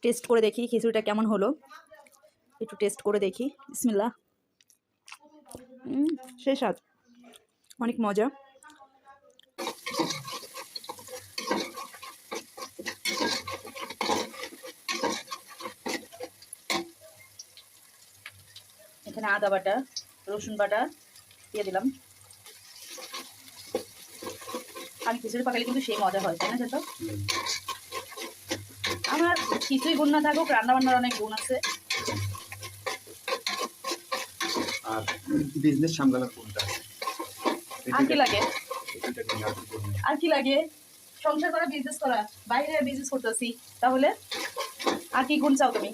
Test করে দেখি খিচুড়িটা কেমন হলো, একটু টেস্ট করে দেখি। বিসমিল্লাহ। সেই স্বাদ, অনেক মজা। এখানে আদা বাটা, রসুন বাটা দিয়ে দিলাম। আমি খিচুড়ি পাকালে কিন্তু সেই মজা হয়, তাই না সেটা? আমার কিছুই গুণ না থাকুক, রান্না বান্নার অনেক গুণ আছে। আর বিজনেস সামলানোর কোনটা আর কি লাগে? আর কি লাগে? সংসার করা, বিজনেস করা, বাইরে বিজনেস করতেছি, তাহলে আর কি গুণ চাও তুমি?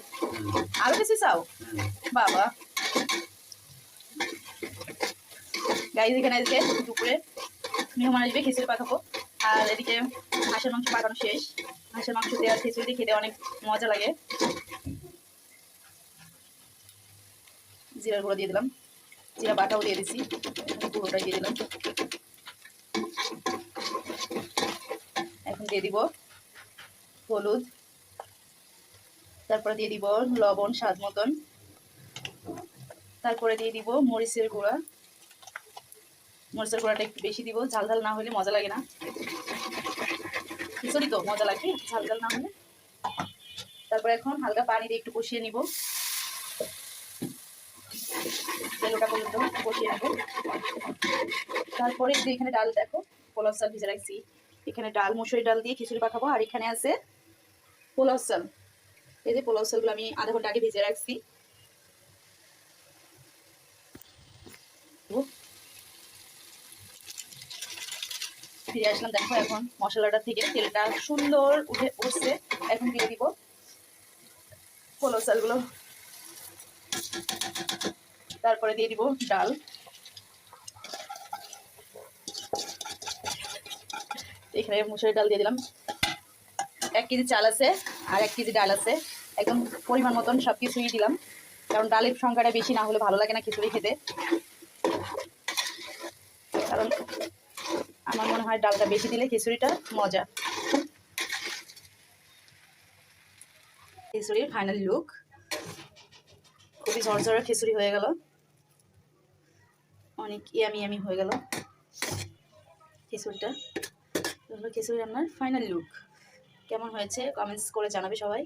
আরো কিছু চাও? বাবা গাইজ, এখানে আজকে দুপুরে মেহমান আসবে, খিচুড়ি পাকাবো। আর এদিকে হাঁসের মাংস পাকানো শেষ। হাঁসের মাংস দেওয়ার খিচুড়ি খেতে অনেক মজা লাগে। জিরার গুঁড়ো দিয়ে দিলাম, জিরা বাটাও দিয়ে দিছি, গুঁড়োটাই দিয়ে দিলাম। এখন দিয়ে দিব হলুদ, তারপরে দিয়ে দিব লবণ স্বাদ মতন, তারপরে দিয়ে দিব মরিচের গুঁড়া। মরিচের গুঁড়াটা একটু বেশি দিব, ঝাল ঝাল না হলে মজা লাগে না। খিচুড়ি তো মজা লাগে ঝাল ঝাল না হলে। তারপরে এখন হালকা পানি দিয়ে একটু কষিয়ে নিব, তেলোটা পর্যন্ত কষিয়ে নেব। তারপরে এখানে ডাল, দেখো পোলাও চাল ভিজে রাখছি। এখানে ডাল, মসুরি ডাল দিয়ে খিচুড়ি পাকাবো। আর এখানে আছে পোলাও চাল। এই যে পোলাও চালগুলো আমি আধা ঘন্টা আগে ভিজে রাখছি। ফিরে আসলাম, দেখো এখন মশলাটা থেকে তেলটা সুন্দর উঠছে। এখন দিয়ে দিব পোলাও চালগুলো, তারপরে দিয়ে দিব ডাল। এখানে মুসুরি ডাল দিয়ে দিলাম। 1 কেজি চাল আছে আর 1 কেজি ডাল আছে, একদম পরিমাণ মতন সব কিছুই দিলাম, কারণ ডালের সংখ্যাটা বেশি না হলে ভালো লাগে না খিচুড়ি খেতে। কারণ আমার মনে হয় ডালটা বেশি দিলে খিচুড়িটা মজা। খিচুড়ির ফাইনাল লুক, খুবই ঝরঝরে খিচুড়ি হয়ে গেল, অনেক ইয়ামি ইয়ামি হয়ে গেল খিচুড়িটা। খিচুড়ি রান্নার ফাইনাল লুক কেমন হয়েছে কমেন্টস করে জানাবে সবাই।